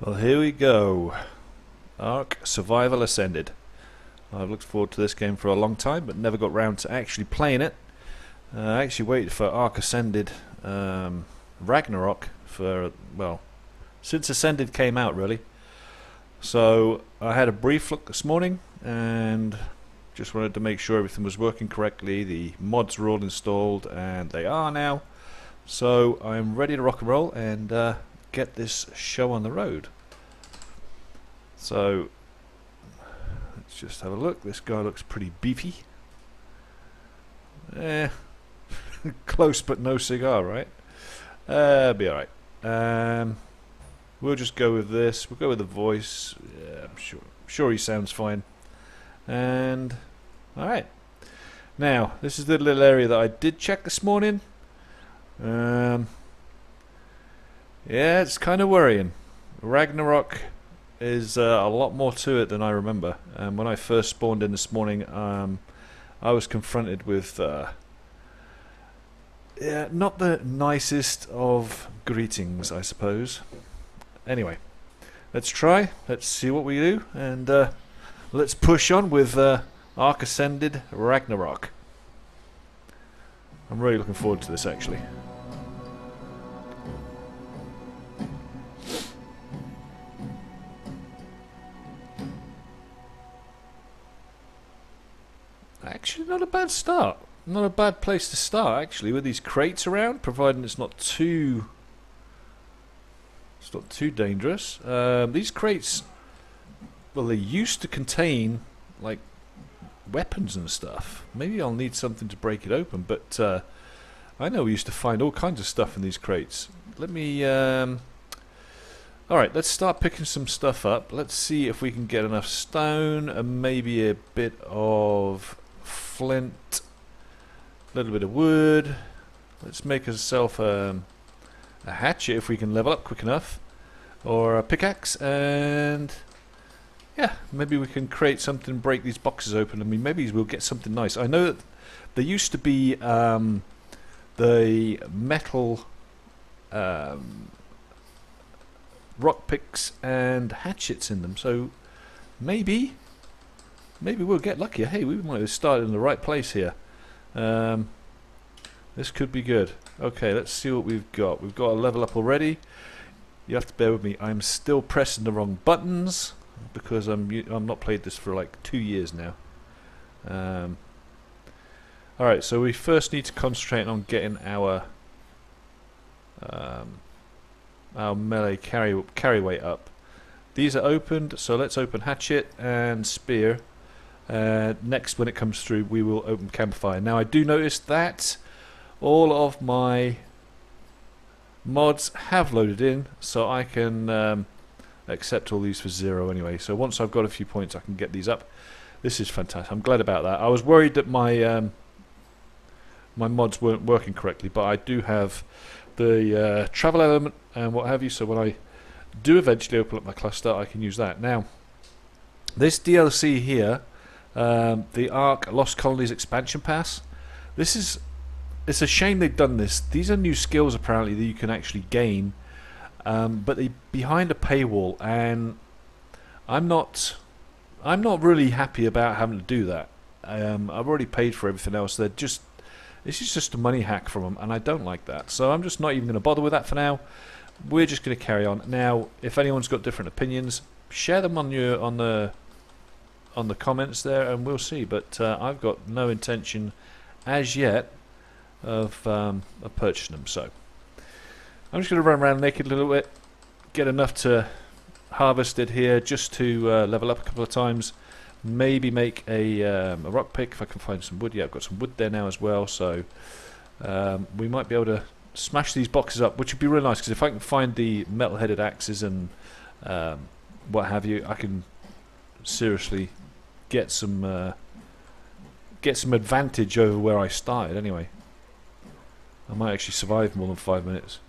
Well, here we go. ARK Survival Ascended. I've looked forward to this game for a long time, but never got round to actually playing it. I actually waited for ARK Ascended Ragnarok for, well, since Ascended came out, really. So I had a brief look this morning and just wanted to make sure everything was working correctly. The mods were all installed, and they are now. So I'm ready to rock and roll and get this show on the road. So let's just have a look. This guy looks pretty beefy. Close but no cigar, right? Be alright. We'll just go with this. We'll go with the voice. Yeah, I'm sure he sounds fine. And alright. Now, this is the little area that I did check this morning. Yeah, it's kind of worrying. Ragnarok is a lot more to it than I remember. When I first spawned in this morning, I was confronted with yeah, not the nicest of greetings, I suppose. Anyway, let's try. Let's see what we do, and let's push on with ARK Ascended Ragnarok. I'm really looking forward to this, actually. Actually, not a bad start. Not a bad place to start, actually, with these crates around, providing it's not too dangerous. These crates, well, they used to contain like weapons and stuff. Maybe I'll need something to break it open, but I know we used to find all kinds of stuff in these crates. Let me alright, let's start picking some stuff up. Let's see if we can get enough stone and maybe a bit of flint, a little bit of wood. Let's make ourselves a hatchet if we can level up quick enough, or a pickaxe, and yeah, maybe we can create something, break these boxes open. I mean, maybe we'll get something nice. I know that there used to be the metal rock picks and hatchets in them, so maybe we'll get luckier. Hey, we might have started in the right place here. This could be good. Okay, let's see what we've got. We've got a level up already. You have to bear with me. I'm still pressing the wrong buttons because I'm not played this for like 2 years now. Alright, so we first need to concentrate on getting our melee carry weight up. These are opened, so let's open hatchet and spear. Next, when it comes through, we will open campfire. Now, I do notice that all of my mods have loaded in, so I can accept all these for 0 anyway. So once I've got a few points, I can get these up. This is fantastic. I'm glad about that. I was worried that my my mods weren't working correctly, but I do have the travel element and what have you, so when I do eventually open up my cluster, I can use that. Now, this DLC here, the ARK Lost Colonies expansion pass, it's a shame they've done this. These are new skills apparently that you can actually gain, but they're behind a paywall, and I'm not really happy about having to do that. I've already paid for everything else. This is just a money hack from them, and I don't like that. So I'm just not even going to bother with that for now. We're just going to carry on. Now, if anyone's got different opinions, share them on the comments there, and we'll see. But I've got no intention as yet of purchasing them. So I'm just going to run around naked a little bit, get enough to harvest it here, just to level up a couple of times. Maybe make a rock pick if I can find some wood. Yeah, I've got some wood there now as well, so we might be able to smash these boxes up, which would be really nice, because if I can find the metal-headed axes and what have you, I can seriously get some advantage over where I started. Anyway, I might actually survive more than 5 minutes.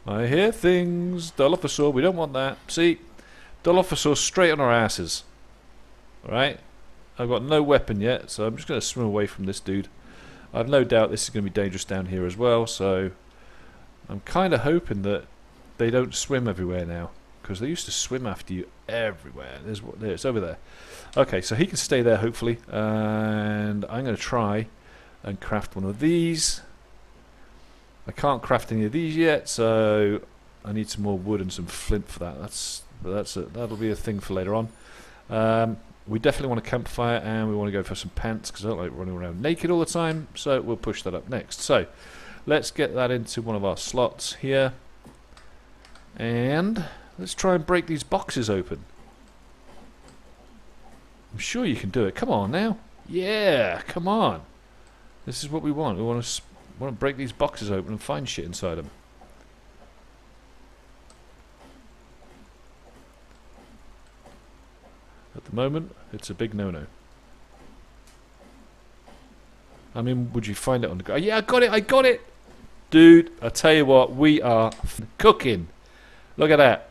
I hear things. Dilophosaur, we don't want that. See, Dilophosaur straight on our asses. Alright, I've got no weapon yet, so I'm just going to swim away from this dude. I've no doubt this is going to be dangerous down here as well, so I'm kind of hoping that they don't swim everywhere now, because they used to swim after you everywhere. There's over there. Okay, so he can stay there hopefully, and I'm going to try and craft one of these. I can't craft any of these yet, so I need some more wood and some flint for that. That'll be a thing for later on. We definitely want a campfire, and we want to go for some pants because I don't like running around naked all the time. So we'll push that up next. So let's get that into one of our slots here, and let's try and break these boxes open. I'm sure you can do it. Come on now. Yeah, come on. This is what we want. We want to break these boxes open and find shit inside them. At the moment, it's a big no-no. I mean, would you find it on the ground? Yeah, I got it, I got it! Dude, I tell you what, we are cooking. Look at that.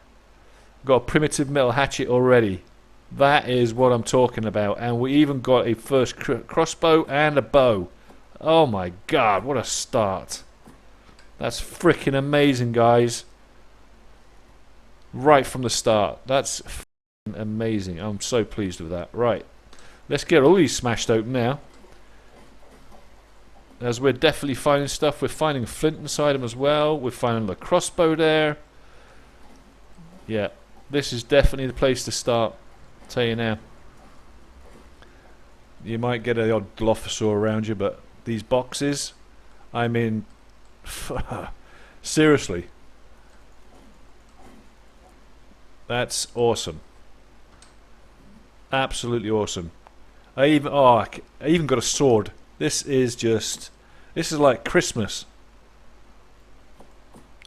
Got a primitive metal hatchet already. That is what I'm talking about. And we even got a first crossbow and a bow. Oh my god, what a start. That's freaking amazing, guys. Right from the start. That's amazing. I'm so pleased with that. Right, let's get all these smashed open now, as we're definitely finding stuff. We're finding flint inside them as well. We're finding the crossbow there. Yeah, this is definitely the place to start. I'll tell you now. You might get an odd Dilophosaur around you, but these boxes, I mean, seriously, that's awesome. Absolutely awesome. I even got a sword. This is like Christmas.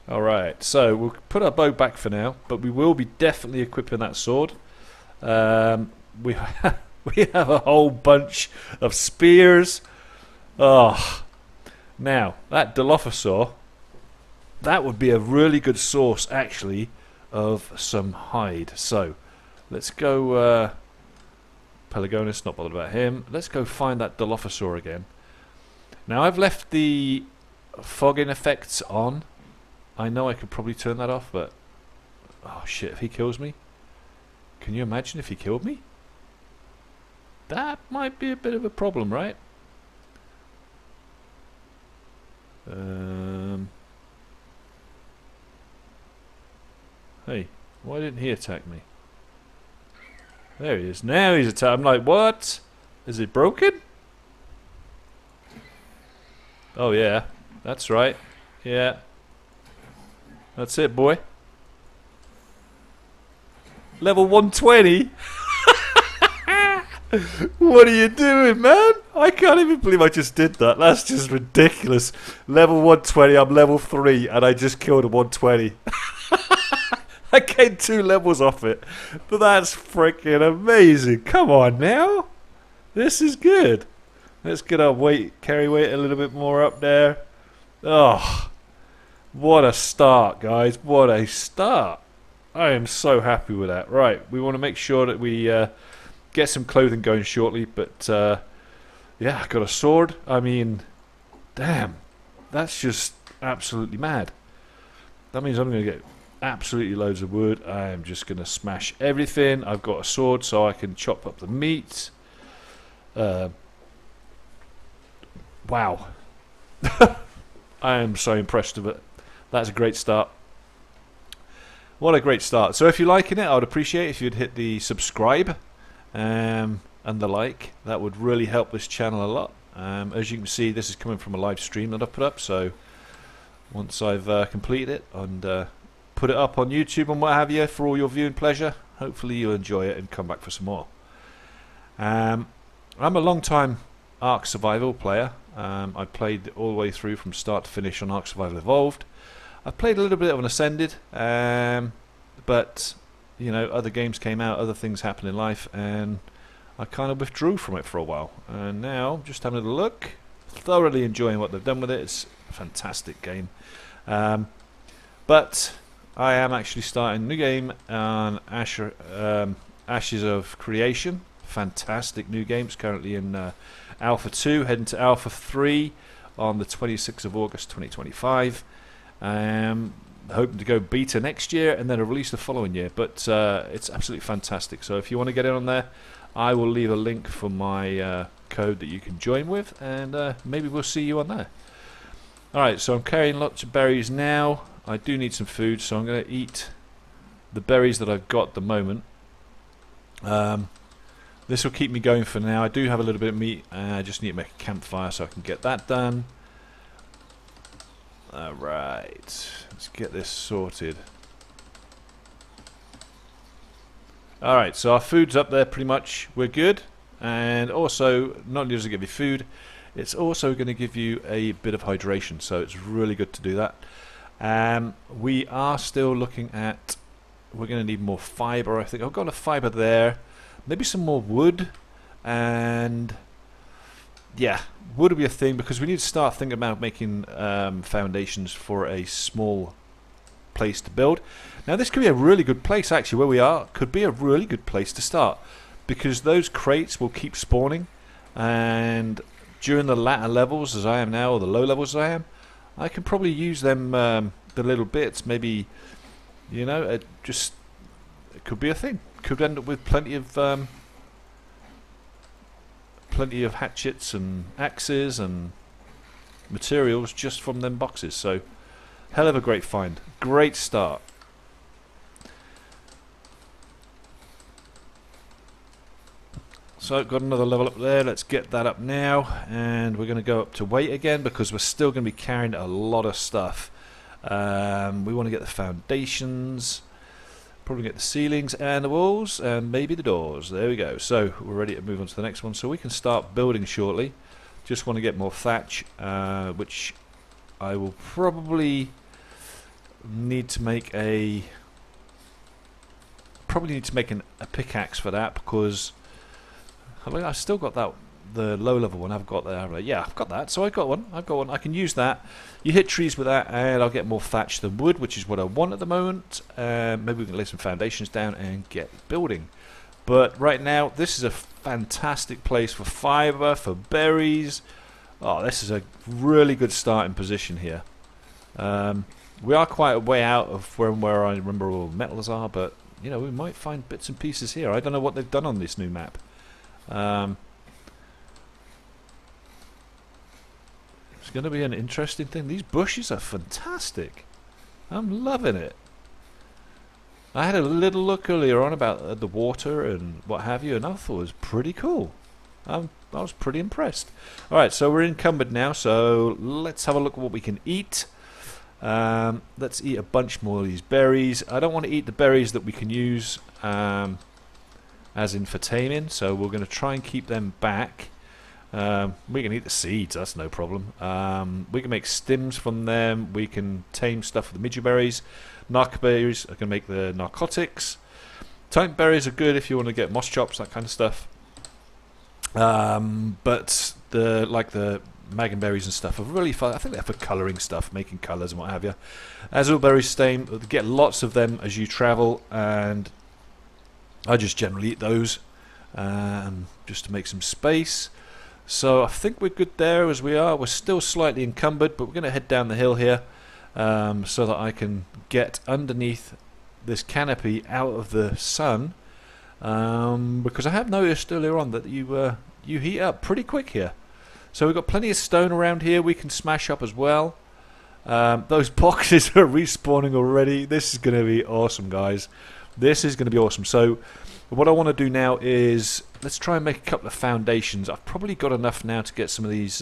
Alright, so we'll put our bow back for now, but we will be definitely equipping that sword. We have a whole bunch of spears. Oh, now that Dilophosaur, that would be a really good source actually of some hide. So let's go Pelagonus, not bothered about him. Let's go find that Dilophosaur again. Now I've left the fogging effects on. I know I could probably turn that off, but oh shit, if he kills me, can you imagine if he killed me? That might be a bit of a problem, right? Hey, why didn't he attack me? There he is. Now he's attacked. I'm like, what? Is it broken? Oh yeah, that's right. Yeah, that's it, boy. Level 120. What are you doing, man? I can't even believe I just did that. That's just ridiculous. Level 120, I'm level 3, and I just killed a 120. I gained 2 levels off it. But that's freaking amazing. Come on now. This is good. Let's get our carry weight a little bit more up there. Oh, what a start, guys. What a start. I am so happy with that. Right, we want to make sure that we get some clothing going shortly. But yeah, I got a sword. I mean, damn. That's just absolutely mad. That means I'm going to get absolutely loads of wood. I am just going to smash everything. I've got a sword so I can chop up the meat. Wow. I am so impressed with it. That's a great start. What a great start. So if you're liking it, I would appreciate it if you'd hit the subscribe and the like. That would really help this channel a lot. As you can see, this is coming from a live stream that I've put up, so once I've completed it and put it up on YouTube and what have you for all your viewing pleasure, hopefully you'll enjoy it and come back for some more. I'm a long time ARK Survival player. I played all the way through from start to finish on ARK Survival Evolved. I played a little bit of an Ascended, but you know, other games came out, other things happened in life, and I kind of withdrew from it for a while. And now I'm just having a look, thoroughly enjoying what they've done with it. It's a fantastic game. But I am actually starting a new game on Ashes of Creation. Fantastic new game. It's currently in Alpha 2, heading to Alpha 3 on the 26th of August 2025. hoping to go beta next year and then a release the following year. But it's absolutely fantastic. So if you want to get in on there, I will leave a link for my code that you can join with, and maybe we'll see you on there. Alright, so I'm carrying lots of berries now. I do need some food, so I'm going to eat the berries that I've got at the moment. This will keep me going for now. I do have a little bit of meat. I just need to make a campfire so I can get that done. Alright, let's get this sorted. Alright, so our food's up there pretty much. We're good. And also, not only does it give you food, it's also going to give you a bit of hydration. So it's really good to do that. We are still looking at... We're going to need more fibre, I think. I've got a fibre there. Maybe some more wood. And... yeah, wood will be a thing because we need to start thinking about making foundations for a small place to build. Now this could be a really good place actually, where we are could be a really good place to start, because those crates will keep spawning, and during the latter levels as I am now, or the low levels as I am, I can probably use them, the little bits, maybe, you know, it could be a thing. Could end up with plenty of hatchets and axes and materials just from them boxes. So hell of a great find, great start. So got another level up there. Let's get that up now, and we're going to go up to weight again because we're still going to be carrying a lot of stuff. We want to get the foundations, probably get the ceilings and the walls and maybe the doors. There we go. So we're ready to move on to the next one, so we can start building shortly. Just want to get more thatch, which I will probably need to make a pickaxe for that, because I've still got that, the low level one I've got there. Yeah, I've got that, so I've got one. I can use that. You hit trees with that and I'll get more thatch than wood, which is what I want at the moment. Maybe we can lay some foundations down and get building. But right now, this is a fantastic place for fibre, for berries. Oh, this is a really good starting position here. We are quite a way out of where I remember all the metals are, but you know, we might find bits and pieces here. I don't know what they've done on this new map. It's going to be an interesting thing. These bushes are fantastic. I'm loving it. I had a little look earlier on about the water and what have you, and I thought it was pretty cool. I was pretty impressed. Alright, so we're encumbered now, so let's have a look at what we can eat. Let's eat a bunch more of these berries. I don't want to eat the berries that we can use as in for taming, so we're going to try and keep them back. We can eat the seeds, that's no problem. We can make stims from them. We can tame stuff with the midge berries. Narc berries are going to make the narcotics. Thyme berries are good if you want to get moss chops, that kind of stuff. But the magan berries and stuff are really fun. I think they're for colouring stuff, making colours and what have you. Azul berries, get lots of them as you travel, and I just generally eat those just to make some space. So I think we're good there as we are. We're still slightly encumbered, but we're going to head down the hill here so that I can get underneath this canopy out of the sun, because I have noticed earlier on that you heat up pretty quick here. So we've got plenty of stone around here we can smash up as well. Those boxes are respawning already. This is going to be awesome, guys. This is going to be awesome. So what I want to do now is let's try and make a couple of foundations. I've probably got enough now to get some of these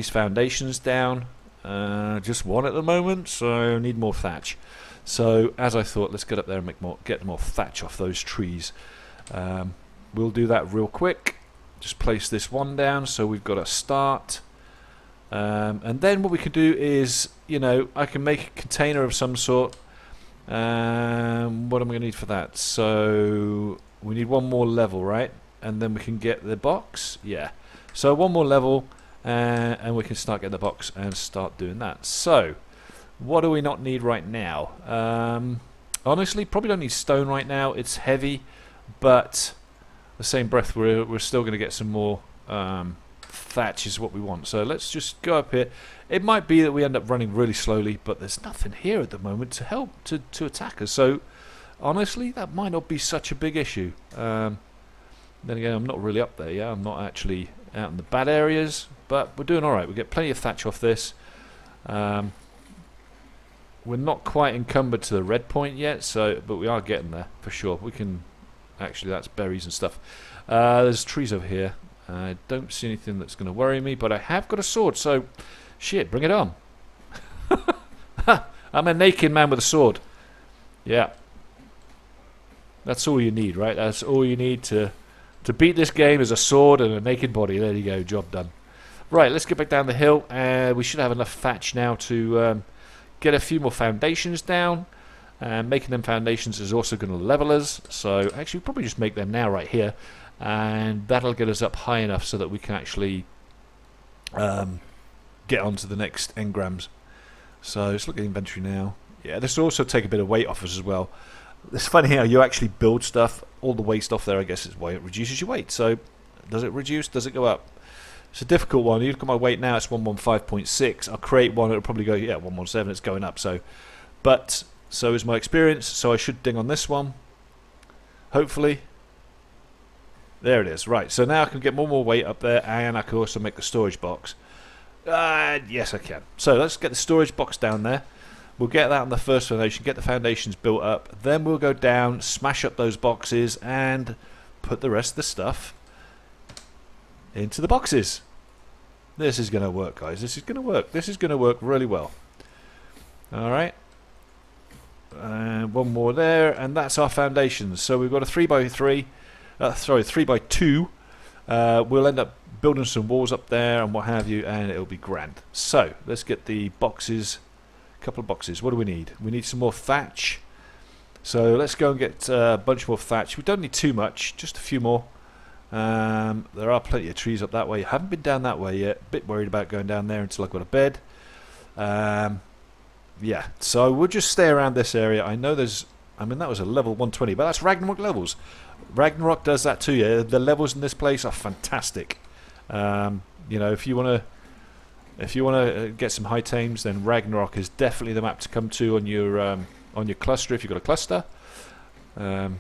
foundations down. Just one at the moment, so I need more thatch. So as I thought, let's get up there and get more thatch off those trees. We'll do that real quick. Just place this one down so we've got a start. And then what we can do is, you know, I can make a container of some sort. What am I going to need for that? So we need one more level, right? And then we can get the box. Yeah. So one more level, and we can start getting the box and start doing that. So what do we not need right now? Honestly, probably don't need stone right now. It's heavy, but the same breath, we're still going to get some more thatch is what we want. So let's just go up here. It might be that we end up running really slowly, but there's nothing here at the moment to help to attack us. So honestly, that might not be such a big issue. Then again, I'm not really up there yet. I'm not actually out in the bad areas, but we're doing all right. We get plenty of thatch off this. We're not quite encumbered to the red point yet, but we are getting there for sure. We can actually, that's berries and stuff. There's trees over here. I don't see anything that's going to worry me, but I have got a sword, so shit, bring it on. I'm a naked man with a sword. Yeah. That's all you need, right? That's all you need to beat this game is a sword and a naked body. There you go, job done. Right, let's get back down the hill. We should have enough thatch now to get a few more foundations down. Making them foundations is also going to level us. So actually, we'll probably just make them now right here. And that'll get us up high enough so that we can actually get on to the next engrams. So let's look at inventory now. Yeah, this will also take a bit of weight off us as well. It's funny how you actually build stuff, all the waste off there, I guess is why it reduces your weight. So does it reduce? Does it go up? It's a difficult one. You look at my weight now, it's 115.6. I'll create one, it'll probably go, yeah, 117, it's going up. So is my experience, so I should ding on this one. Hopefully. There it is. Right, so now I can get more weight up there, and I can also make the storage box. Yes, I can. So let's get the storage box down there. We'll get that on the first foundation, get the foundations built up. Then we'll go down, smash up those boxes, and put the rest of the stuff into the boxes. This is going to work, guys. This is going to work. This is going to work really well. Alright. And one more there, and that's our foundations. So we've got a 3x3. 3x2. We'll end up building some walls up there and what have you, and it'll be grand. So let's get the boxes, a couple of boxes. What do we need? We need some more thatch. So let's go and get a bunch more thatch. We don't need too much, just a few more. There are plenty of trees up that way. I haven't been down that way yet. A bit worried about going down there until I've got a bed. Yeah, so we'll just stay around this area. I know there's, I mean, that was a level 120, but that's Ragnarok levels. Ragnarok does that too, yeah. The levels in this place are fantastic. You know, if you want to get some high tames, then Ragnarok is definitely the map to come to on your cluster if you've got a cluster.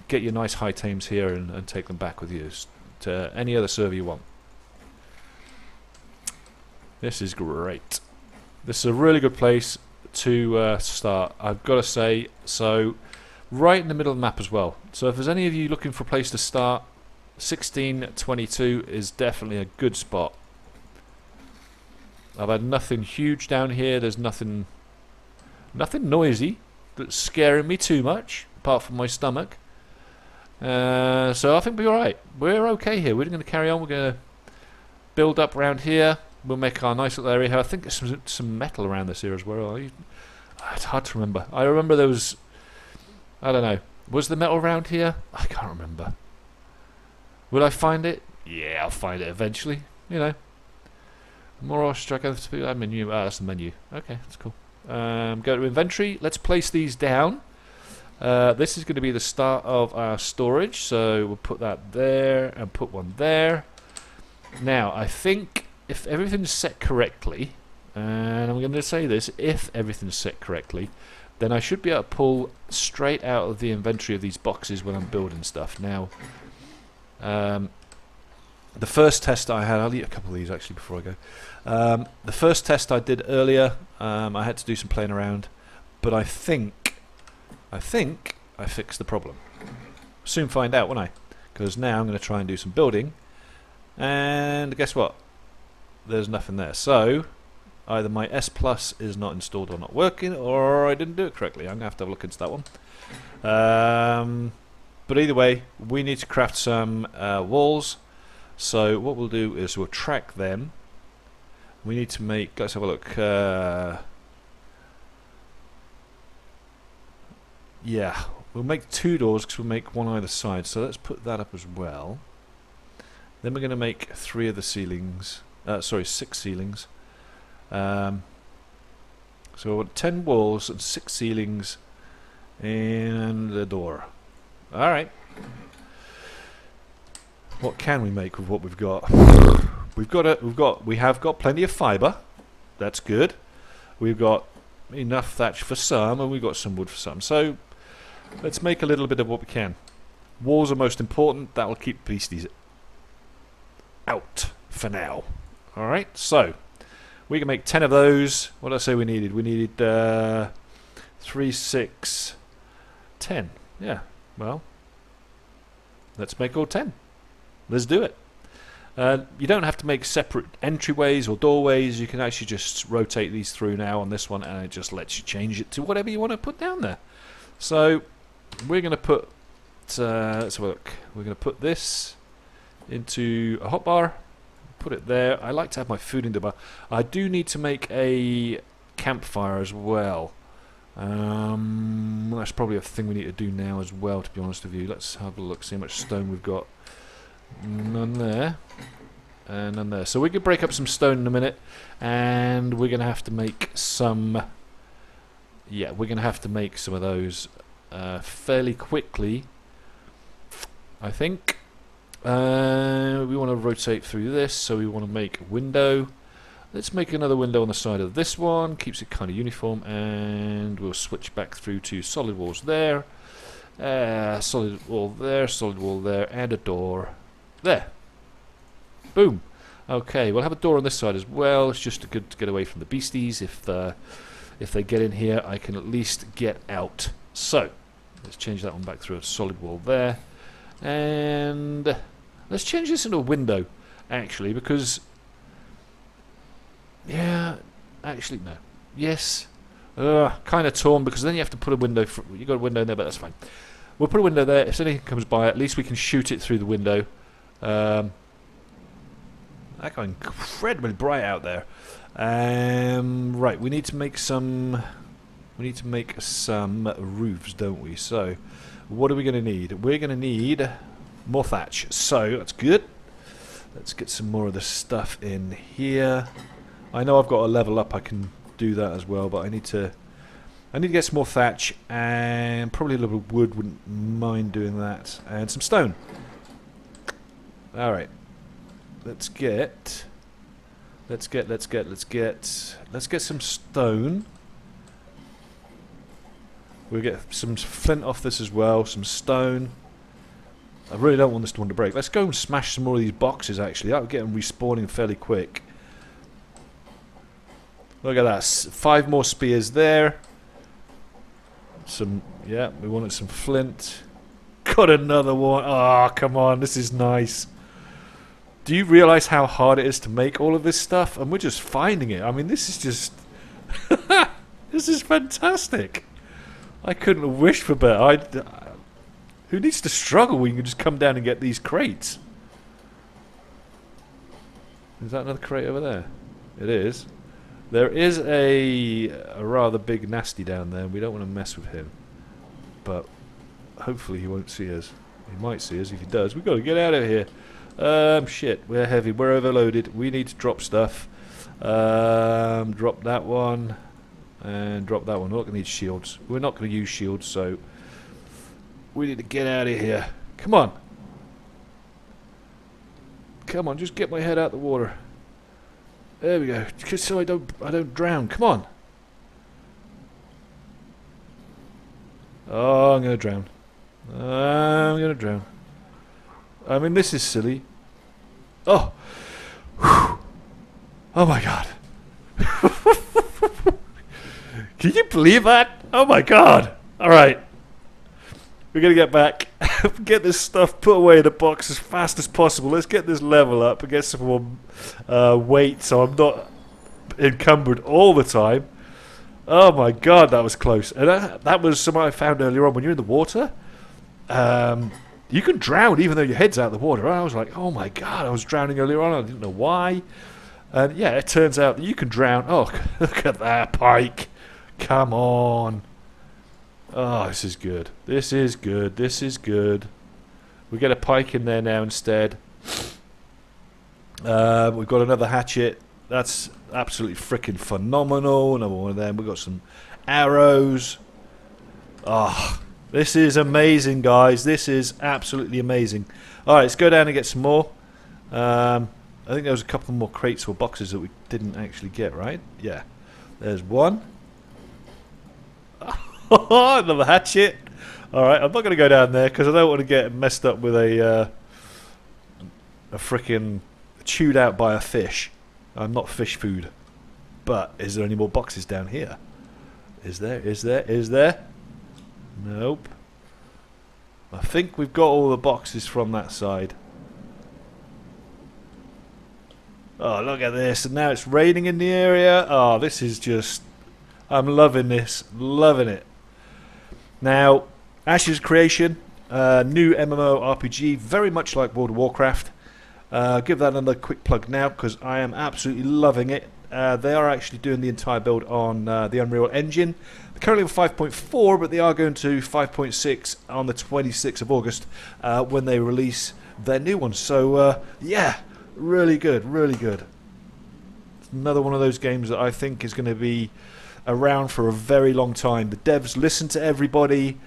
Get your nice high tames here and take them back with you to any other server you want. This is great. This is a really good place to start, I've got to say. So right in the middle of the map as well. So if there's any of you looking for a place to start, 1622 is definitely a good spot. I've had nothing huge down here. There's nothing noisy that's scaring me too much, apart from my stomach. So I think we're alright. We're okay here. We're going to carry on. We're going to build up around here. We'll make our nice little area here. I think there's some metal around this here as well. It's hard to remember. I remember there was, I don't know, was the metal around here? I can't remember. Will I find it? Yeah, I'll find it eventually. You know. More strike that menu. That's the menu. Okay, that's cool. Go to inventory. Let's place these down. This is going to be the start of our storage. So we'll put that there and put one there. Now, I think if everything's set correctly, and I'm going to say this, if everything's set correctly, then I should be able to pull straight out of the inventory of these boxes when I'm building stuff. Now, the first test I had, I'll eat a couple of these actually before I go. The first test I did earlier, I had to do some playing around, but I think I fixed the problem. Soon find out, won't I? Because now I'm going to try and do some building, and guess what? There's nothing there. So either my S Plus is not installed or not working, or I didn't do it correctly. I'm going to have a look into that one. But either way, we need to craft some walls. So what we'll do is we'll track them. We need to make, let's have a look. Yeah, we'll make 2 doors because we'll make one either side. So let's put that up as well. Then we're going to make 3 of the ceilings. 6 ceilings. So we've got 10 walls and 6 ceilings and a door. Alright. What can we make with what we've got? we have got plenty of fibre. That's good. We've got enough thatch for some, and we've got some wood for some. So let's make a little bit of what we can. Walls are most important. That will keep beasties out for now. Alright, so we can make 10 of those. What did I say we needed? We needed 3, 6, 10. Yeah, well, let's make all 10. Let's do it. You don't have to make separate entryways or doorways. You can actually just rotate these through now on this one, and it just lets you change it to whatever you want to put down there. So we're going to put, let's have a look. We're going to put this into a hotbar. Put it there. I like to have my food in the bar. I do need to make a campfire as well. That's probably a thing we need to do now as well, to be honest with you. Let's have a look, see how much stone we've got. None there. And none there. So we could break up some stone in a minute, and we're going to have to make some... Yeah, we're going to have to make some of those fairly quickly, I think. We want to rotate through this, so we want to make a window. Let's make another window on the side of this one, keeps it kind of uniform, and we'll switch back through to solid walls there, solid wall there, and a door there. Boom. Okay, we'll have a door on this side as well. It's just good to get away from the beasties. If they get in here, I can at least get out. So let's change that one back through a solid wall there, and let's change this into a window, actually, because... Yeah, actually no. Yes, kind of torn, because then you have to put a window. You got a window in there, but that's fine. We'll put a window there. If anything comes by, at least we can shoot it through the window. That got incredibly bright out there. Right, we need to make some. We need to make some roofs, don't we? So, what are we going to need? We're going to need more thatch. So that's good. Let's get some more of the stuff in here. I know I've got a level up. I can do that as well, but I need to get some more thatch, and probably a little bit of wood. Wouldn't mind doing that, and some stone. All right, let's get some stone. We'll get some flint off this as well. Some stone. I really don't want this one to break. Let's go and smash some more of these boxes. Actually, that will get them respawning fairly quick. Look at that, 5 more spears there. Some, yeah, we wanted some flint. Got another one. Oh, come on, this is nice. Do you realise how hard it is to make all of this stuff? And we're just finding it. I mean, this is just... this is fantastic. I couldn't have wished for better. Who needs to struggle when you can just come down and get these crates? Is that another crate over there? It is. There is a rather big nasty down there. We don't want to mess with him. But hopefully he won't see us. He might see us. If he does, we've got to get out of here. Shit, we're heavy. We're overloaded. We need to drop stuff. Drop that one. And drop that one. We're not going to need shields. We're not going to use shields, so we need to get out of here. Come on. Come on, just get my head out the water. There we go. Just so I don't drown. Come on. Oh, I'm gonna drown. I'm gonna drown. I mean, this is silly. Oh. Whew. Oh my god. Can you believe that? Oh my god. Alright. We're gonna get back. Get this stuff put away in the box as fast as possible. Let's get this level up and get some more weight so I'm not encumbered all the time. Oh my god, that was close. And that was something I found earlier on. When you're in the water, you can drown even though your head's out of the water. I was like, oh my god, I was drowning earlier on. I didn't know why. And yeah, it turns out that you can drown. Oh, look at that pike. Come on. Oh, this is good. This is good. This is good. We get a pike in there now instead. We've got another hatchet. That's absolutely freaking phenomenal. Another one of them. We've got some arrows. Oh, this is amazing, guys. This is absolutely amazing. Alright, let's go down and get some more. I think there was a couple more crates or boxes that we didn't actually get, right? Yeah. There's one. Another hatchet. Alright, I'm not going to go down there because I don't want to get messed up with a frickin' chewed out by a fish. I'm not fish food. But is there any more boxes down here? Is there? Is there? Is there? Nope. I think we've got all the boxes from that side. Oh, look at this. And now it's raining in the area. Oh, this is just... I'm loving this. Loving it. Now, Ash's creation. New MMORPG. Very much like World of Warcraft. Give that another quick plug now because I am absolutely loving it. They are actually doing the entire build on the Unreal Engine. They're currently on 5.4, but they are going to 5.6 on the 26th of August when they release their new one. So, yeah, really good, really good. It's another one of those games that I think is going to be around for a very long time. The devs listen to everybody.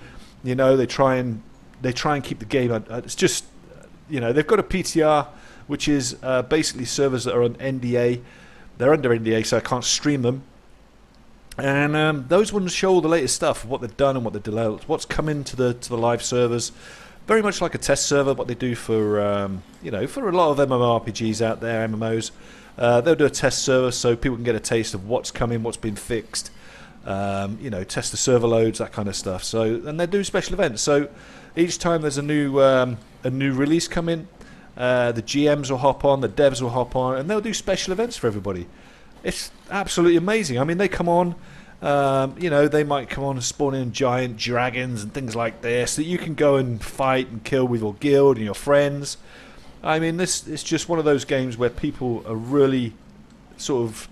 You know, they try and keep the game. It's just, you know, they've got a PTR, which is basically servers that are on NDA. They're under NDA, so I can't stream them. And those ones show all the latest stuff, what they've done and what they've developed, what's coming to the live servers. Very much like a test server, what they do for you know, for a lot of MMORPGs out there, MMOs. They'll do a test server so people can get a taste of what's coming, what's been fixed. You know, test the server loads, that kind of stuff. So, and they do special events. So each time there's a new release coming. The GMs will hop on, the devs will hop on, and they'll do special events for everybody. It's absolutely amazing. I mean, they come on, you know, they might come on and spawn in giant dragons and things like this that you can go and fight and kill with your guild and your friends. I mean, it's just one of those games where people are really sort of...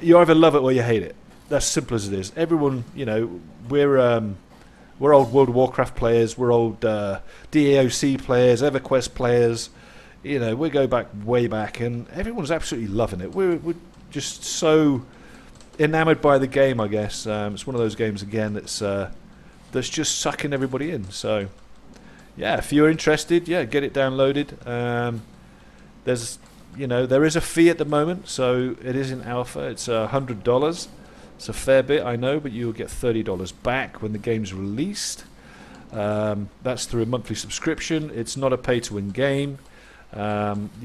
You either love it or you hate it. That's simple as it is. Everyone, you know, we're old World of Warcraft players. We're old DAOC players, EverQuest players. You know, we go back way back, and everyone's absolutely loving it. We're just so enamoured by the game, I guess. It's one of those games again that's just sucking everybody in. So, yeah, if you're interested, yeah, get it downloaded. There's, you know, there is a fee at the moment, so it is in alpha. It's $100. It's a fair bit, I know, but you'll get $30 back when the game's released. That's through a monthly subscription. It's not a pay-to-win game. You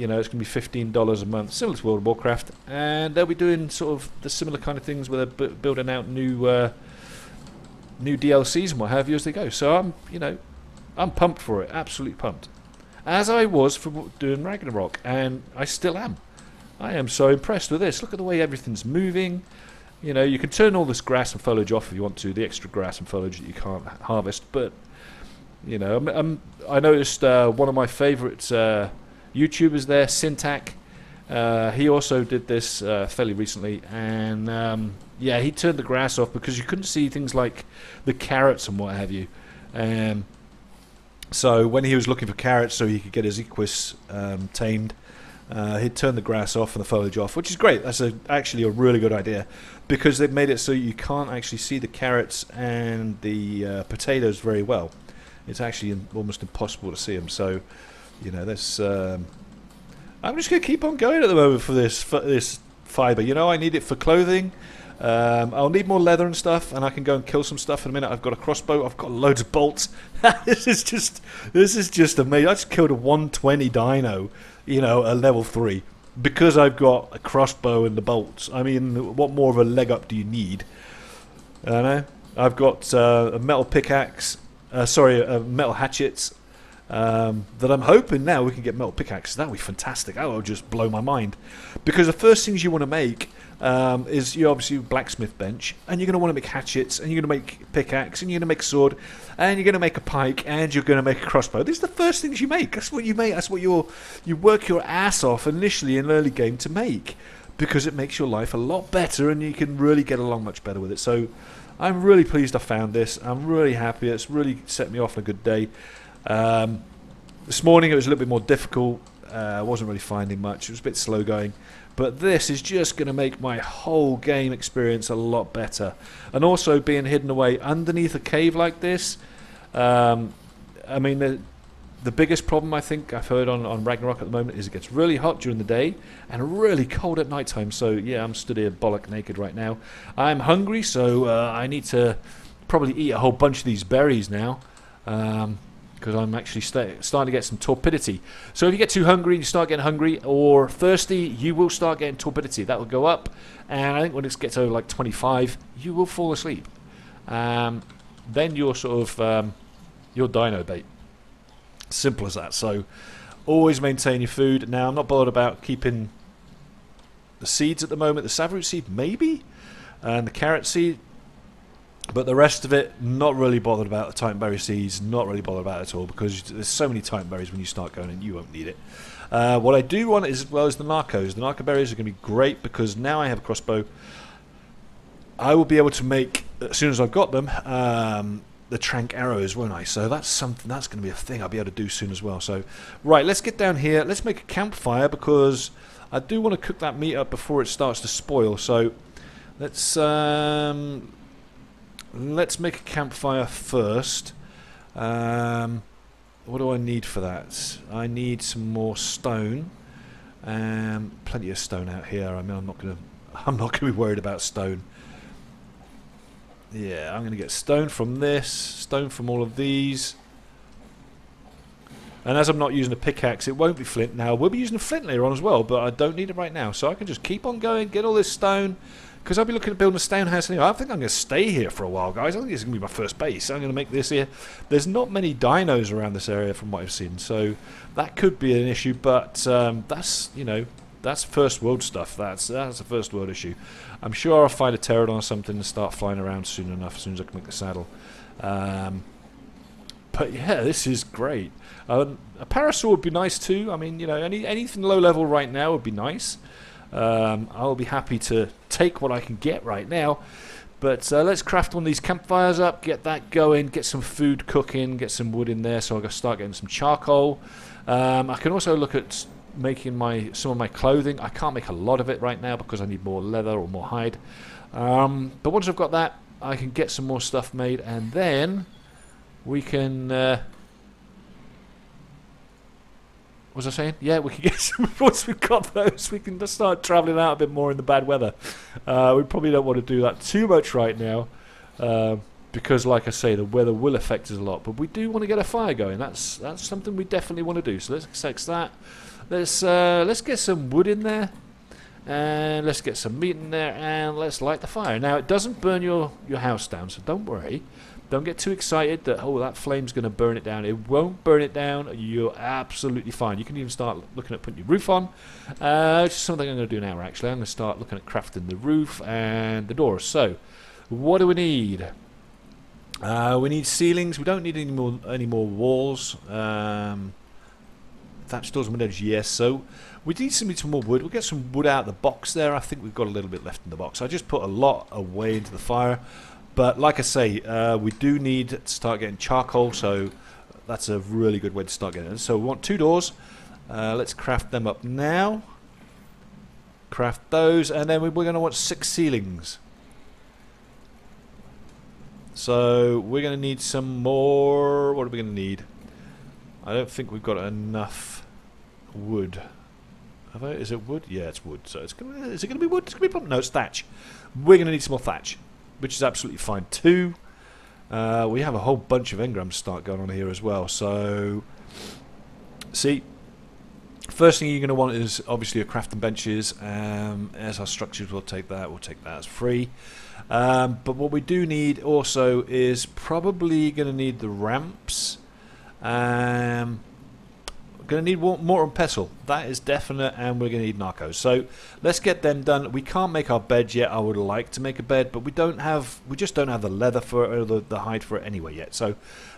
know, it's going to be $15 a month, similar to World of Warcraft, and they'll be doing sort of the similar kind of things where they're building out new DLCs and what have you as they go. So I'm pumped for it, absolutely pumped, as I was for doing Ragnarok, and I still am. I am so impressed with this. Look at the way everything's moving. You know, you can turn all this grass and foliage off if you want to, the extra grass and foliage that you can't harvest. But, you know, I noticed one of my favourite YouTubers there, Syntac. He also did this fairly recently. And, yeah, he turned the grass off because you couldn't see things like the carrots and what have you. So when he was looking for carrots so he could get his equus tamed, he'd turn the grass off and the foliage off, which is great. That's actually a really good idea, because they've made it so you can't actually see the carrots and the potatoes very well. It's actually almost impossible to see them. So, you know, that's... I'm just going to keep on going at the moment for this fibre. You know, I need it for clothing. I'll need more leather and stuff, and I can go and kill some stuff in a minute. I've got a crossbow. I've got loads of bolts. This is just amazing. I just killed a 120 dino, you know, at level 3, because I've got a crossbow and the bolts. I mean, what more of a leg up do you need? I don't know. I've got a metal pickaxe. Metal hatchets. That I'm hoping now we can get metal pickaxes. That would be fantastic. That would just blow my mind. Because the first things you want to make is you obviously blacksmith bench, and you're going to want to make hatchets, and you're going to make pickaxe, and you're going to make a sword, and you're going to make a pike, and you're going to make a crossbow. These are the first things you make. That's what you make. That's what you work your ass off initially in an early game to make, because it makes your life a lot better, and you can really get along much better with it. So I'm really pleased I found this. I'm really happy. It's really set me off on a good day. This morning it was a little bit more difficult. I wasn't really finding much. It was a bit slow going. But this is just going to make my whole game experience a lot better. And also being hidden away underneath a cave like this. I mean, The biggest problem I think I've heard on Ragnarok at the moment is it gets really hot during the day and really cold at night time. So yeah, I'm stood here bollock naked right now. I'm hungry, so I need to probably eat a whole bunch of these berries now. Because I'm actually starting to get some torpidity. So if you get too hungry and you start getting hungry or thirsty, you will start getting torpidity. That will go up, and I think when it gets over like 25, you will fall asleep. Then you're sort of you're dino bait. Simple as that. So always maintain your food. Now I'm not bothered about keeping the seeds at the moment. The savroot seed maybe, and the carrot seed. But the rest of it, not really bothered about the titanberry seeds, not really bothered about it at all, because there's so many titanberries when you start going and you won't need it. What I do want is, as well as the narcos. The narco berries are going to be great because now I have a crossbow. I will be able to make, as soon as I've got them, the trank arrows, won't I? So that's something, that's going to be a thing I'll be able to do soon as well. So, right, let's get down here. Let's make a campfire because I do want to cook that meat up before it starts to spoil. So let's make a campfire first. What do I need for that? I need some more stone. Plenty of stone out here. I mean, I'm not gonna be worried about stone. Yeah, I'm gonna get stone from this, stone from all of these. And as I'm not using a pickaxe, it won't be flint now. We'll be using a flint later on as well, but I don't need it right now. So I can just keep on going, get all this stone. Because I'll be looking at building a stone house anyway. I think I'm going to stay here for a while, guys. I think this is going to be my first base. I'm going to make this here. There's not many dinos around this area from what I've seen, so that could be an issue. But that's, you know, that's first world stuff. That's a first world issue. I'm sure I'll find a pterodon or something and start flying around soon enough, as soon as I can make the saddle. But yeah, this is great. A parasaur would be nice too. I mean, you know, anything low level right now would be nice. I'll be happy to take what I can get right now, but let's craft one of these campfires up, get that going, get some food cooking, get some wood in there so I can start getting some charcoal. I can also look at making some of my clothing. I can't make a lot of it right now because I need more leather or more hide, but once I've got that I can get some more stuff made, and then we can what was I saying? Yeah, we can get some. Once we've got those, we can just start travelling out a bit more in the bad weather. We probably don't want to do that too much right now, because, like I say, the weather will affect us a lot. But we do want to get a fire going. That's something we definitely want to do. So let's fix that. Let's get some wood in there, and let's get some meat in there, and let's light the fire. Now it doesn't burn your house down, so don't worry. Don't get too excited that, oh, that flame's going to burn it down. It won't burn it down. You're absolutely fine. You can even start looking at putting your roof on. Which is something I'm going to do now, actually. I'm going to start looking at crafting the roof and the doors. So, what do we need? We need ceilings. We don't need any more walls. Thatched doors and windows, yes. So, we need some more wood. We'll get some wood out of the box there. I think we've got a little bit left in the box. I just put a lot away into the fire. But like I say, we do need to start getting charcoal, so that's a really good way to start getting it. So we want 2 doors. Let's craft them up now. Craft those, and then we're going to want 6 ceilings. So we're going to need some more. What are we going to need? I don't think we've got enough wood. Have I? Is it wood? Yeah, it's wood. So is it going to be wood? It's going to be no, it's thatch. We're going to need some more thatch, which is absolutely fine too. We have a whole bunch of engrams start going on here as well. So, see, first thing you're going to want is obviously your crafting benches. As our structures, we'll take that as free. But what we do need also is probably going to need the ramps. Going to need mortar and pestle. That is definite, and we're going to need narcos. So let's get them done. We can't make our bed yet. I would like to make a bed, but we just don't have the leather for it, or the hide for it anyway yet. So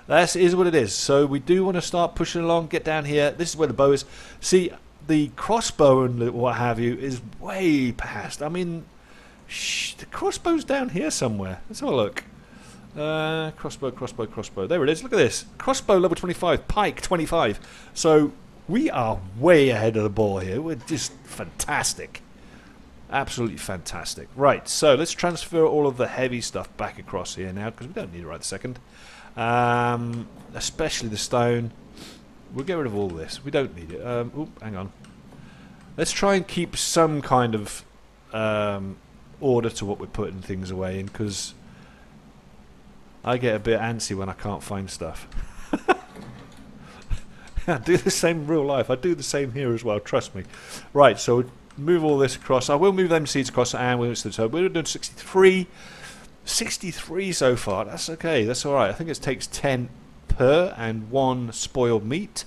that is what it is. So we do want to start pushing along. Get down here. This is where the bow is. See, the crossbow and what have you is way past. I mean, the crossbow's down here somewhere. Let's have a look. Crossbow. There it is. Look at this. Crossbow level 25. Pike 25. So we are way ahead of the ball here. We're just fantastic. Absolutely fantastic. Right, so let's transfer all of the heavy stuff back across here now, because we don't need it right this second. Especially the stone. We'll get rid of all this. We don't need it. Hang on. Let's try and keep some kind of order to what we're putting things away in, because I get a bit antsy when I can't find stuff. I do the same in real life. I do the same here as well, trust me. Right, so move all this across. I will move them seeds across, and we're doing 63. 63 so far. That's okay. That's all right. I think it takes 10 per and 1 spoiled meat.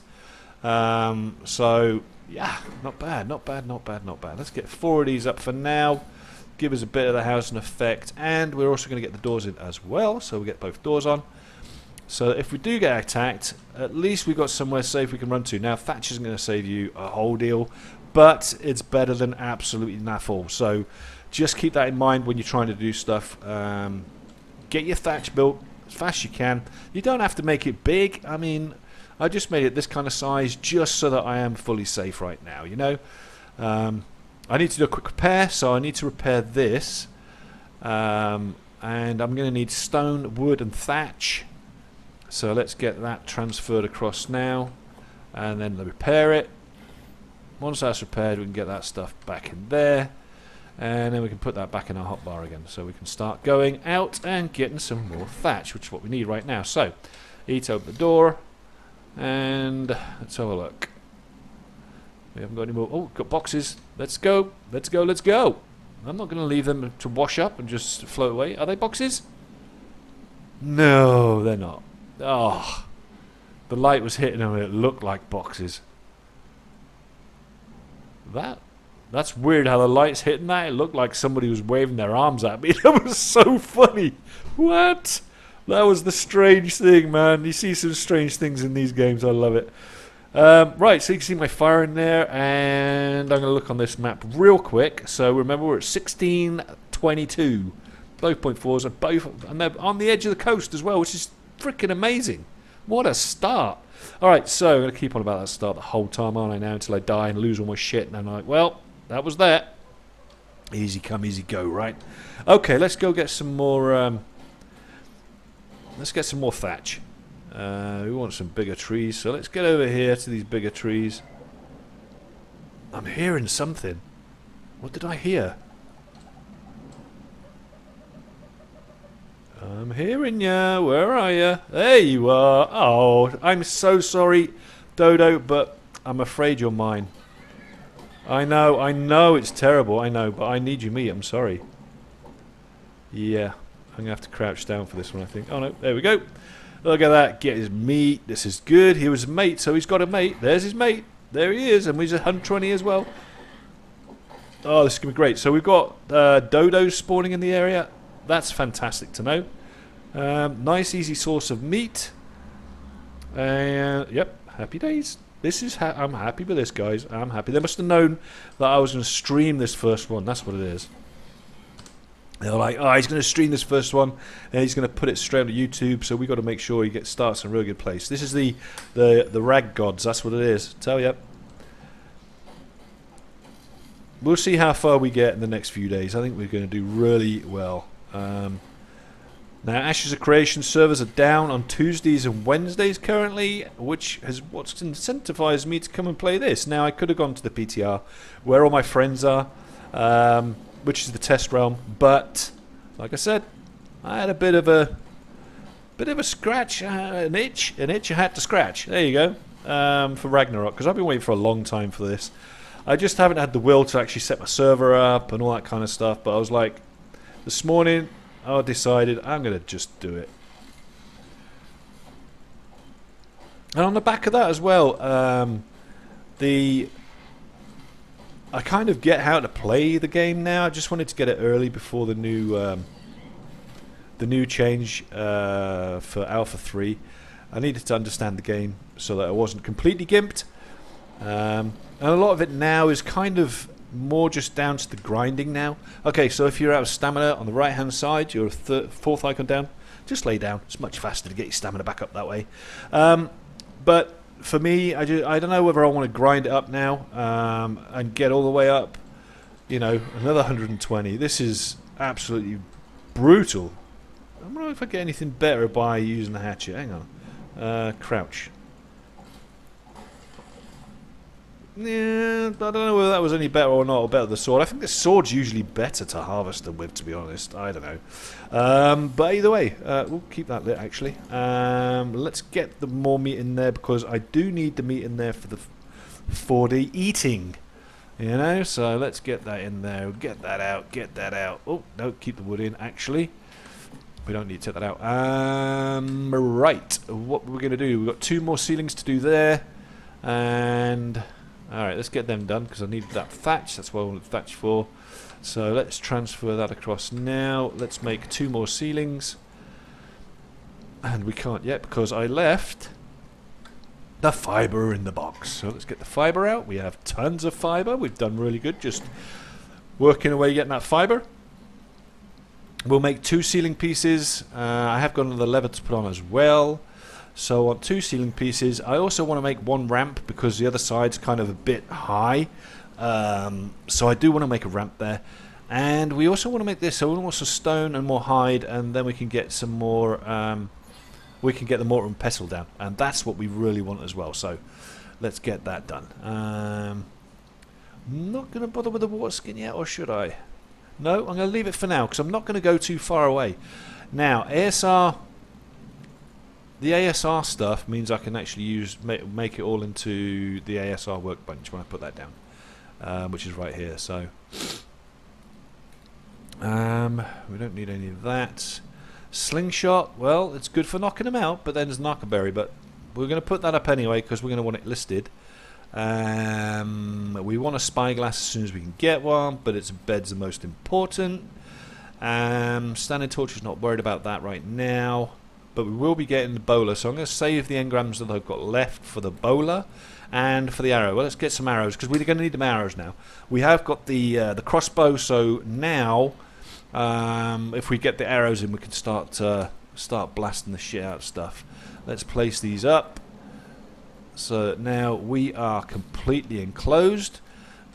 So yeah, not bad. Let's get 4 of these up for now. Give us a bit of the house an effect, and we're also going to get the doors in as well. So we get both doors on. So if we do get attacked, at least we've got somewhere safe we can run to. Now thatch isn't going to save you a whole deal, but it's better than absolutely naff all. So just keep that in mind when you're trying to do stuff. Get your thatch built as fast as you can. You don't have to make it big. I mean, I just made it this kind of size just so that I am fully safe right now, you know. I need to do a quick repair, so I need to repair this. And I'm going to need stone, wood and thatch. So let's get that transferred across now, and then repair it. Once that's repaired, we can get that stuff back in there, and then we can put that back in our hotbar again, so we can start going out and getting some more thatch, which is what we need right now. So eat open the door, and let's have a look. We haven't got any more. Oh, we've got boxes. Let's go. Let's go. Let's go. I'm not going to leave them to wash up and just float away. Are they boxes? No, they're not. Oh, the light was hitting them and it looked like boxes. That's weird how the light's hitting that. It looked like somebody was waving their arms at me. That was so funny. What? That was the strange thing, man. You see some strange things in these games. I love it. Right, so you can see my fire in there, and I'm going to look on this map real quick. So remember, we're at 1622. Both .4s are and they're on the edge of the coast as well, which is freaking amazing. What a start. Alright, so I'm going to keep on about that start the whole time, aren't I now, until I die and lose all my shit. And I'm like, well, that was that. Easy come, easy go, right? Okay, let's go get some more, let's get some more thatch. We want some bigger trees, so let's get over here to these bigger trees. I'm hearing something. What did I hear? I'm hearing ya. Where are ya? There you are. Oh, I'm so sorry, Dodo, but I'm afraid you're mine. I know it's terrible, I know, but I need your meat, I'm sorry. Yeah, I'm going to have to crouch down for this one, I think. Oh no, there we go. Look at that, get his meat. This is good. He was a mate, so he's got a mate. There's his mate. There he is, and he's 120 as well. Oh, this is going to be great. So we've got dodos spawning in the area. That's fantastic to know. Nice, easy source of meat. Yep, happy days. This is I'm happy with this, guys. I'm happy. They must have known that I was going to stream this first one. That's what it is. They're like, oh, he's going to stream this first one, and he's going to put it straight on YouTube. So we got to make sure he starts in a real good place. This is the rag gods. That's what it is. Tell you. We'll see how far we get in the next few days. I think we're going to do really well. Now, Ashes of Creation servers are down on Tuesdays and Wednesdays currently, which has what's incentivized me to come and play this. Now, I could have gone to the PTR, where all my friends are, which is the test realm, but like I said, I had a bit of a scratch, an itch I had to scratch. There you go, for Ragnarok, because I've been waiting for a long time for this. I just haven't had the will to actually set my server up and all that kind of stuff, but I was like, this morning I decided I'm going to just do it. And on the back of that as well, I kind of get how to play the game now. I just wanted to get it early before the new change for Alpha 3. I needed to understand the game so that I wasn't completely gimped. And a lot of it now is kind of more just down to the grinding now. Okay, so if you're out of stamina on the right hand side, your fourth icon down, just lay down. It's much faster to get your stamina back up that way. But for me, I don't know whether I want to grind it up now and get all the way up, you know, another 120. This is absolutely brutal. I don't know if I get anything better by using the hatchet. Hang on. Crouch. Yeah, I don't know whether that was any better or not, or better the sword. I think the sword's usually better to harvest them with, to be honest. I don't know. But either way, we'll keep that lit, actually. Let's get the more meat in there, because I do need the meat in there for the eating. You know, so let's get that in there. Get that out, get that out. Oh, no, keep the wood in, actually. We don't need to take that out. Right, what we're going to do, we've got 2 more ceilings to do there. And alright, let's get them done because I need that thatch. That's what I wanted thatch for. So let's transfer that across now. Let's make 2 more ceilings. And we can't yet because I left the fibre in the box. So let's get the fibre out. We have tons of fibre. We've done really good just working away getting that fibre. We'll make 2 ceiling pieces. I have got another lever to put on as well. So on 2 ceiling pieces, I also want to make 1 ramp because the other side's kind of a bit high. So I do want to make a ramp there. And we also want to make this, so we want some stone and more hide, and then we can get some more, we can get the mortar and pestle down. And that's what we really want as well. So let's get that done. I'm not going to bother with the water skin yet, or should I? No, I'm going to leave it for now because I'm not going to go too far away. Now, ASR... The ASR stuff means I can actually make it all into the ASR workbench when I put that down, which is right here. So we don't need any of that. Slingshot, well, it's good for knocking them out, but then there's knockerberry. But we're going to put that up anyway because we're going to want it listed. We want a spyglass as soon as we can get one, but its bed's the most important. Standing torch is not worried about that right now. But we will be getting the bowler, so I'm going to save the engrams that I've got left for the bowler and for the arrow. Well, let's get some arrows because we're going to need them arrows now. We have got the crossbow, so now if we get the arrows in, we can start blasting the shit out of stuff. Let's place these up. So now we are completely enclosed.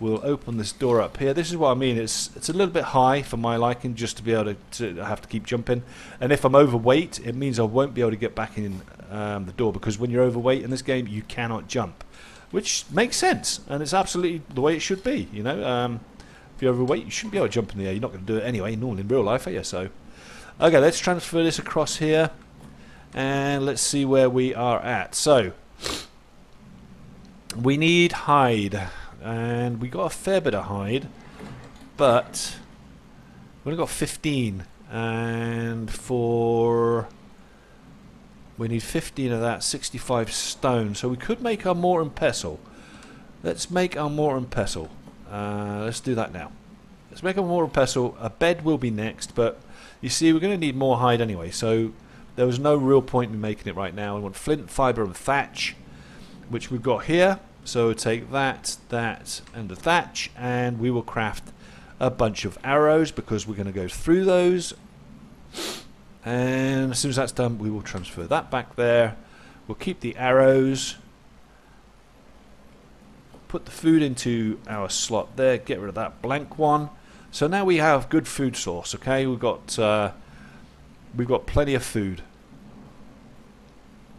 We'll open this door up here. This is what I mean. It's a little bit high for my liking, just to be able to have to keep jumping. And if I'm overweight, it means I won't be able to get back in the door, because when you're overweight in this game, you cannot jump, which makes sense, and it's absolutely the way it should be. You know, if you're overweight, you shouldn't be able to jump in the air. You're not going to do it anyway, normally in real life, are you? So, okay, let's transfer this across here, and let's see where we are at. So, we need hide. And we got a fair bit of hide, but we only got 15, and we need 15 of that, 65 stone. So we could make our mortar and pestle. Let's make our mortar and pestle. Let's do that now. Let's make our mortar and pestle. A bed will be next, but you see, we're going to need more hide anyway. So there was no real point in making it right now. We want flint, fibre, and thatch, which we've got here. So take that, and the thatch, and we will craft a bunch of arrows because we're going to go through those. And as soon as that's done, we will transfer that back there. We'll keep the arrows. Put the food into our slot there. Get rid of that blank one. So now we have good food source. Okay, we've got plenty of food.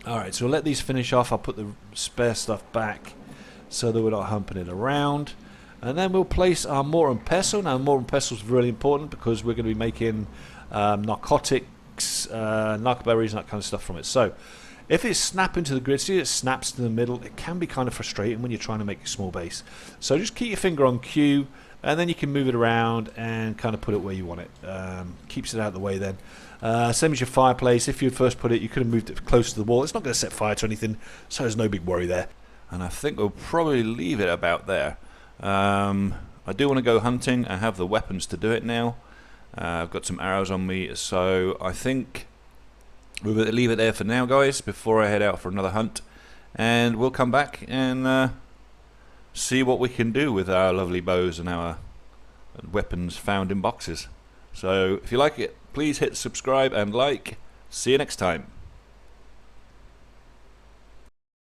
All right, so we'll let these finish off. I'll put the spare stuff back, so that we're not humping it around. And then we'll place our mortar and pestle. Now, mortar and pestle is really important because we're going to be making narcotics, knockerberries, and that kind of stuff from it. So, if it's snapping to the grid, see it snaps to the middle, it can be kind of frustrating when you're trying to make a small base. So just keep your finger on Q, and then you can move it around and kind of put it where you want it. Keeps it out of the way then. Same as your fireplace. If you'd first put it, you could have moved it close to the wall. It's not going to set fire to anything, so there's no big worry there. And I think we'll probably leave it about there. I do want to go hunting. I have the weapons to do it now. I've got some arrows on me, so I think we'll leave it there for now, guys, before I head out for another hunt. And we'll come back and see what we can do with our lovely bows and our weapons found in boxes. So if you like it, please hit subscribe and like. See you next time.